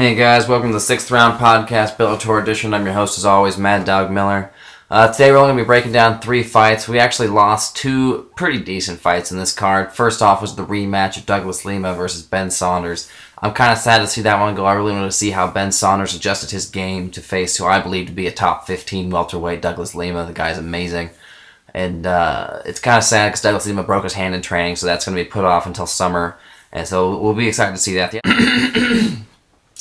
Hey guys, welcome to the 6th Round Podcast, Bellator edition. I'm your host as always, MaddDogg Miller. Today we're only going to be breaking down 3 fights. We actually lost 2 pretty decent fights in this card. First off was the rematch of Douglas Lima versus Ben Saunders. I'm kind of sad to see that one go. I really wanted to see how Ben Saunders adjusted his game to face who I believe to be a top 15 welterweight, Douglas Lima. The guy's amazing. And it's kind of sad because Douglas Lima broke his hand in training, so that's going to be put off until summer. And so we'll be excited to see that.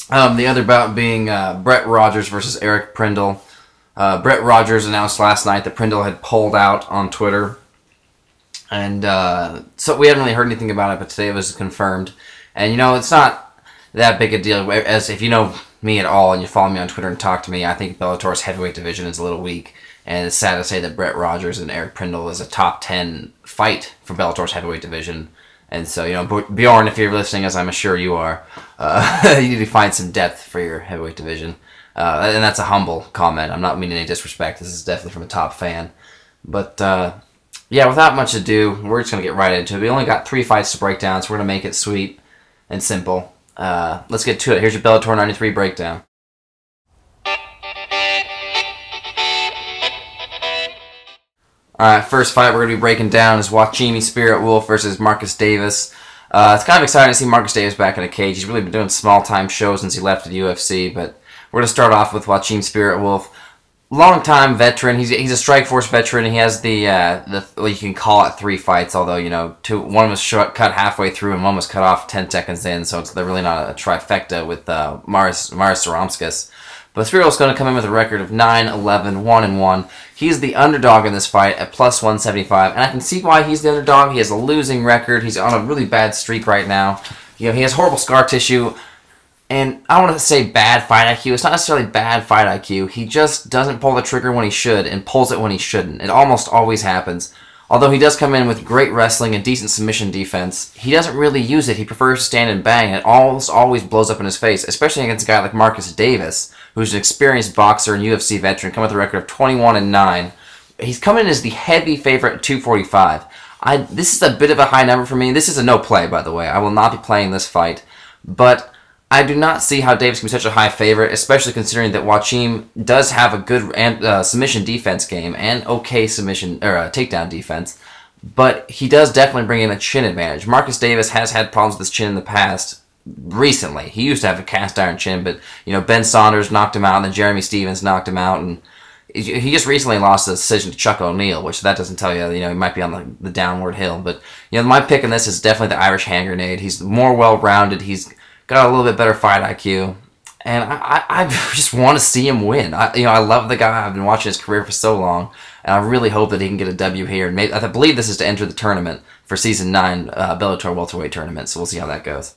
The other bout being Brett Rogers versus Eric Prindle. Brett Rogers announced last night that Prindle had pulled out on Twitter. And so we haven't really heard anything about it, but today it was confirmed. And, you know, it's not that big a deal. As if you know me at all and you follow me on Twitter and talk to me, I think Bellator's heavyweight division is a little weak. And it's sad to say that Brett Rogers and Eric Prindle is a top 10 fight for Bellator's heavyweight division. And so, you know, Bjorn, if you're listening, as I'm sure you are, you need to find some depth for your heavyweight division. And that's a humble comment. I'm not meaning any disrespect. This is definitely from a top fan. But, yeah, without much ado, we're just going to get right into it. We only got 3 fights to break down, so we're going to make it sweet and simple. Let's get to it. Here's your Bellator 93 breakdown. Alright, first fight we're going to be breaking down is Joachim Spirit Wolf versus Marcus Davis. It's kind of exciting to see Marcus Davis back in a cage. He's really been doing small-time shows since he left the UFC, but we're going to start off with Joachim Spirit Wolf. Long-time veteran. He's a Strikeforce veteran. He has the well, you can call it 3 fights, although, you know, one was cut halfway through and one was cut off 10 seconds in, so they're really not a trifecta with Maris Saromskis. But Spirit Wolf's going to come in with a record of 9-11, 1-1. He's the underdog in this fight at plus 175, and I can see why he's the underdog. He has a losing record. He's on a really bad streak right now. You know, he has horrible scar tissue, and I want to say bad fight IQ. It's not necessarily bad fight IQ. He just doesn't pull the trigger when he should and pulls it when he shouldn't. It almost always happens. Although he does come in with great wrestling and decent submission defense, he doesn't really use it. He prefers to stand and bang, and it almost always blows up in his face, especially against a guy like Marcus Davis, who's an experienced boxer and UFC veteran, coming with a record of 21-9. He's coming in as the heavy favorite at 245. This is a bit of a high number for me. This is a no play, by the way. I will not be playing this fight, but I do not see how Davis can be such a high favorite, especially considering that Joachim does have a good submission defense game and okay submission or takedown defense, but he does definitely bring in a chin advantage. Marcus Davis has had problems with his chin in the past. Recently, he used to have a cast iron chin, but you know, Ben Saunders knocked him out, and then Jeremy Stevens knocked him out, and he just recently lost the decision to Chuck O'Neal, which that doesn't tell you, you know, he might be on the downward hill. But you know, my pick in this is definitely the Irish hand grenade. He's more well-rounded. He's got a little bit better fight IQ, and I just want to see him win. I love the guy. I've been watching his career for so long, and I really hope that he can get a W here. And maybe, I believe this is to enter the tournament for Season 9 Bellator welterweight tournament. So we'll see how that goes.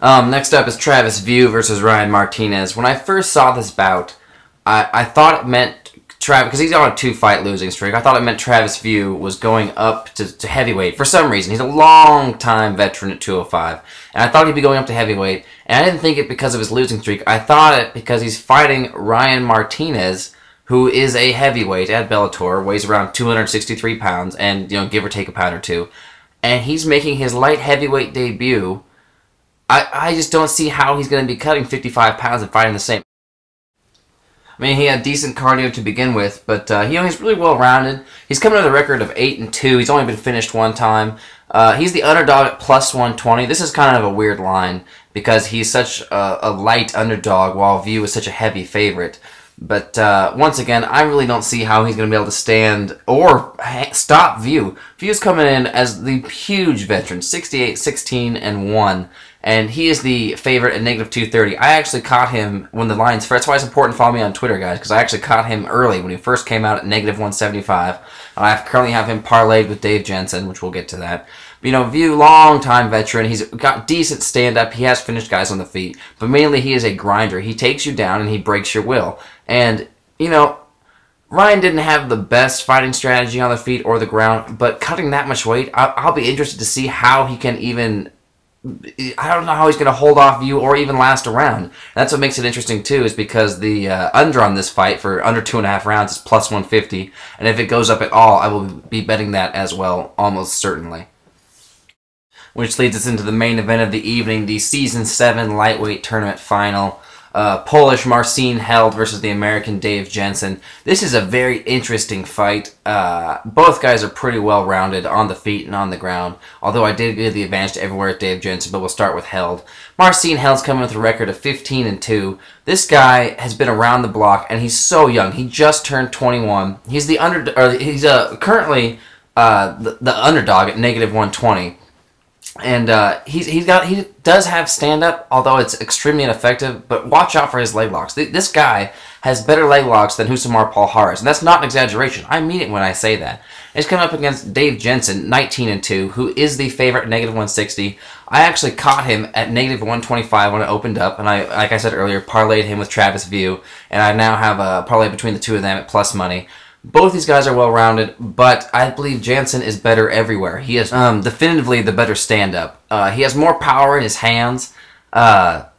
Next up is Travis View versus Ryan Martinez. When I first saw this bout, I thought it meant Travis, because he's on a 2-fight losing streak, I thought it meant Travis View was going up to heavyweight for some reason. He's a long-time veteran at 205, and I thought he'd be going up to heavyweight, and I didn't think it because of his losing streak. I thought it because he's fighting Ryan Martinez, who is a heavyweight at Bellator, weighs around 263 pounds, and, you know, give or take a pound or two, and he's making his light heavyweight debut. I just don't see how he's going to be cutting 55 pounds and fighting the same. I mean, he had decent cardio to begin with, but you know, he's really well-rounded. He's coming with a record of 8-2. He's only been finished 1 time. He's the underdog at plus 120. This is kind of a weird line because he's such a light underdog while View is such a heavy favorite. But once again, I really don't see how he's going to be able to stand or stop View. View's coming in as the huge veteran, 68, 16-1. And he is the favorite at -230. I actually caught him when the lines first. That's why it's important to follow me on Twitter, guys, because I actually caught him early when he first came out at -175. I currently have him parlayed with Dave Jensen, which we'll get to that. But, you know, View, long-time veteran. He's got decent stand-up. He has finished guys on the feet. But mainly he is a grinder. He takes you down and he breaks your will. And, you know, Ryan didn't have the best fighting strategy on the feet or the ground, but cutting that much weight, I'll be interested to see how he can even... I don't know how he's going to hold off View or even last a round. That's what makes it interesting, too, is because the under on this fight for under 2.5 rounds is plus 150, and if it goes up at all, I will be betting that as well, almost certainly. which leads us into the main event of the evening, the Season 7 Lightweight Tournament Final. Polish Marcin Held versus the American Dave Jensen. This is a very interesting fight. Both guys are pretty well-rounded on the feet and on the ground, although I did give the advantage to everywhere at Dave Jensen, but we'll start with Held. Marcin Held's coming with a record of 15-2. This guy has been around the block, and he's so young. He just turned 21. He's the currently the underdog at -120. And he does have stand-up, although it's extremely ineffective, but watch out for his leg locks. This guy has better leg locks than Husamar Palhares, and that's not an exaggeration. I mean it when I say that. He's coming up against Dave Jensen, 19-2, who is the favorite at -160. I actually caught him at -125 when it opened up, and like I said earlier, parlayed him with Travis View, and I now have a parlay between the two of them at plus money. Both these guys are well-rounded, but I believe Jansen is better everywhere. He is definitively the better stand-up. He has more power in his hands. Not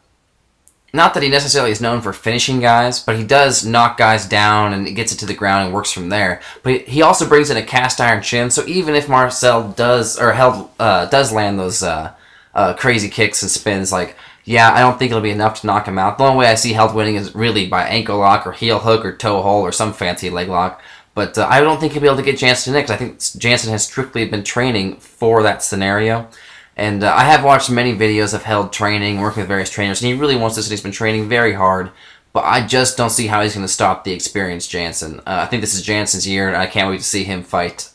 that he necessarily is known for finishing guys, but he does knock guys down and gets it to the ground and works from there. But he also brings in a cast-iron chin, so even if Held does land those crazy kicks and spins, like, yeah, I don't think it'll be enough to knock him out. The only way I see Held winning is really by ankle lock or heel hook or toe hold or some fancy leg lock. But I don't think he'll be able to get Jansen next. I think Jansen has strictly been training for that scenario. And I have watched many videos of Held training, working with various trainers, and he really wants this, and he's been training very hard. But I just don't see how he's going to stop the experienced Jansen. I think this is Jansen's year, and I can't wait to see him fight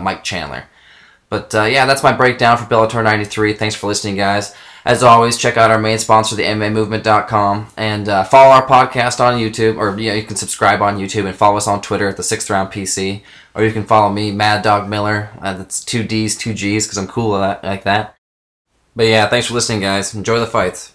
Mike Chandler. But yeah, that's my breakdown for Bellator 93. Thanks for listening, guys. As always, check out our main sponsor, the MMAmovement.com, and follow our podcast on YouTube, or you can subscribe on YouTube and follow us on Twitter at the 6th Round PC, or you can follow me, MaddDogg Miller. That's 2 Ds, 2 Gs, because I'm cool like that. But yeah, thanks for listening, guys. Enjoy the fights.